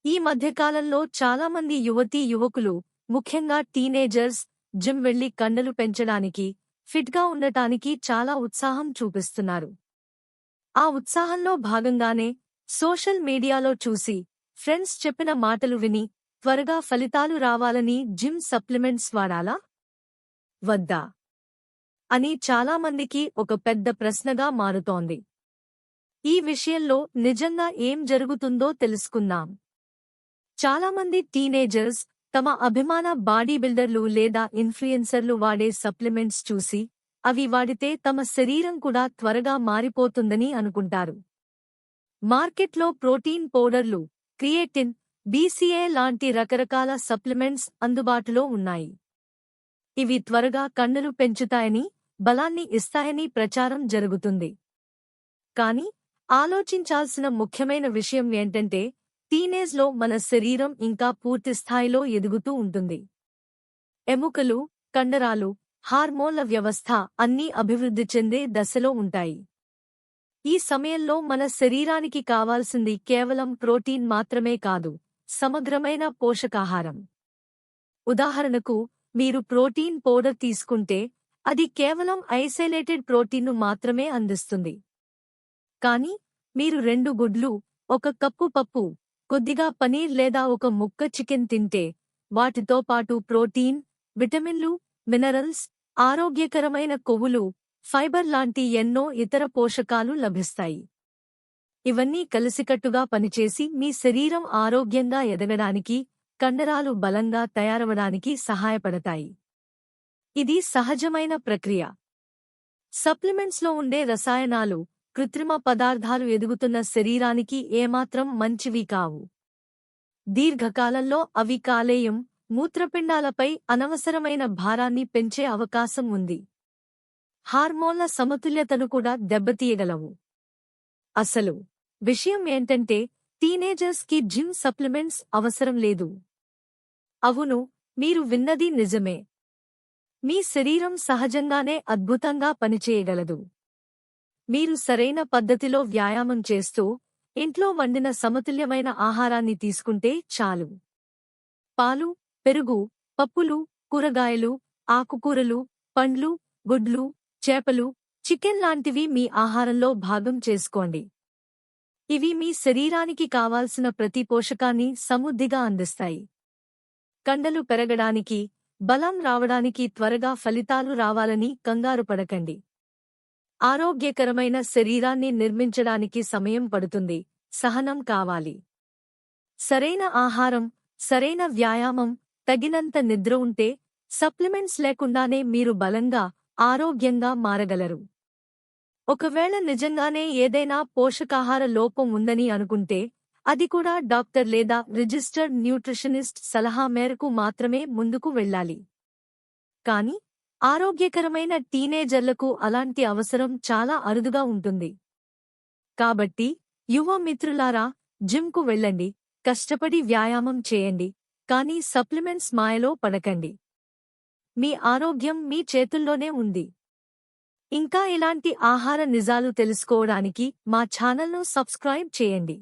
ఈ మధ్యకాలంలో చాలామంది యువతీ యువకులు, ముఖ్యంగా టీనేజర్స్, జిమ్ వెళ్లి కండలు పెంచడానికి, ఫిట్గా ఉండటానికి చాలా ఉత్సాహం చూపిస్తున్నారు. ఆ ఉత్సాహంలో భాగంగానే సోషల్ మీడియాలో చూసి, ఫ్రెండ్స్ చెప్పిన మాటలు విని, త్వరగా ఫలితాలు రావాలని జిమ్ సప్లిమెంట్స్ వాడాలా? వద్దా? అని చాలామందికి ఒక పెద్ద ప్రశ్నగా మారుతోంది. ఈ విషయంలో నిజంగా ఏం జరుగుతుందో తెలుసుకుందాం. చాలామంది టీనేజర్స్ తమ అభిమాన బాడీ బిల్డర్లు లేదా ఇన్ఫ్లుయెన్సర్లు వాడే సప్లిమెంట్స్ చూసి, అవి వాడితే తమ శరీరం కూడా త్వరగా మారిపోతుందని అనుకుంటారు. మార్కెట్లో ప్రోటీన్ పౌడర్లు, క్రియేటిన్, బీసీఏ లాంటి రకరకాల సప్లిమెంట్స్ అందుబాటులో ఉన్నాయి. ఇవి త్వరగా కండలు పెంచుతాయని, బలాన్ని ఇస్తాయని ప్రచారం జరుగుతుంది. కానీ ఆలోచించాల్సిన ముఖ్యమైన విషయం ఏంటంటే, టీనేజ్లో మన శరీరం ఇంకా పూర్తిస్థాయిలో ఎదుగుతూ ఉంటుంది. ఎముకలు, కండరాలు, హార్మోన్ల వ్యవస్థ అన్నీ అభివృద్ధి చెందే దశలో ఉంటాయి. ఈ సమయంలో మన శరీరానికి కావాల్సింది కేవలం ప్రోటీన్ మాత్రమే కాదు, సమగ్రమైన పోషకాహారం. ఉదాహరణకు, మీరు ప్రోటీన్ పౌడర్ తీసుకుంటే అది కేవలం ఐసోలేటెడ్ ప్రోటీన్ను మాత్రమే అందిస్తుంది. కానీ మీరు 2 గుడ్లు, 1 కప్పు పప్పు, కొద్దిగా పనీర్ లేదా ఒక ముక్క చికెన్ తింటే, వాటితో పాటు ప్రోటీన్, విటమిన్లు, మినరల్స్, ఆరోగ్యకరమైన కొవ్వులు, ఫైబర్ లాంటి ఎన్నో ఇతర పోషకాలు లభిస్తాయి. ఇవన్నీ కలిసికట్టుగా పనిచేసి మీ శరీరం ఆరోగ్యంగా ఎదగడానికి, కండరాలు బలంగా తయారవడానికి సహాయపడతాయి. ఇది సహజమైన ప్రక్రియ. సప్లిమెంట్స్లో ఉండే రసాయనాలు, కృత్రిమ పదార్థాలు ఎదుగుతున్న శరీరానికి ఏమాత్రం మంచివి కావు. దీర్ఘకాలంలో అవి కాలేయం, మూత్రపిండాలపై అనవసరమైన భారాన్ని పెంచే అవకాశం ఉంది. హార్మోన్ల సమతుల్యతను కూడా దెబ్బతీయగలవు. అసలు విషయం ఏంటంటే, టీనేజర్స్కి జిమ్ సప్లిమెంట్స్ అవసరం లేదు. అవును, మీరు విన్నది నిజమే. మీ శరీరం సహజంగానే అద్భుతంగా పనిచేయగలదు. మీరు సరైన పద్ధతిలో వ్యాయామం చేస్తూ, ఇంట్లో వండిన సమతుల్యమైన ఆహారాన్ని తీసుకుంటే చాలు. పాలు, పెరుగు, పప్పులు, కూరగాయలు, ఆకుకూరలు, పండ్లు, గుడ్లు, చేపలు, చికెన్ లాంటివి మీ ఆహారంలో భాగం చేసుకోండి. ఇవి మీ శరీరానికి కావాల్సిన ప్రతి పోషకాన్ని సమృద్ధిగా అందిస్తాయి. కండలు పెరగడానికి, బలం రావడానికి, త్వరగా ఫలితాలు రావాలని కంగారు పడకండి. ఆరోగ్యకరమైన శరీరాన్ని నిర్మించడానికి సమయం పడుతుంది, సహనం కావాలి. సరైన ఆహారం, సరైన వ్యాయామం, తగినంత నిద్ర ఉంటే, సప్లిమెంట్స్ లేకుండానే మీరు బలంగా, ఆరోగ్యంగా మారగలరు. ఒకవేళ నిజంగానే ఏదైనా పోషకాహార లోపం ఉందని అనుకుంటే, అది కూడా డాక్టర్ లేదా రిజిస్టర్డ్ న్యూట్రిషనిస్ట్ సలహా మేరకు మాత్రమే ముందుకు వెళ్ళాలి. కానీ ఆరోగ్యకరమైన టీనేజర్లకు అలాంటి అవసరం చాలా అరుదుగా ఉంటుంది. కాబట్టి యువ మిత్రులారా, జిమ్కు వెళ్ళండి, కష్టపడి వ్యాయామం చేయండి, కానీ సప్లిమెంట్స్ మాయలో పడకండి. మీ ఆరోగ్యం మీ చేతుల్లోనే ఉంది. ఇంకా ఇలాంటి ఆహార నిజాలు తెలుసుకోవడానికి మా ఛానల్ను సబ్స్క్రైబ్ చేయండి.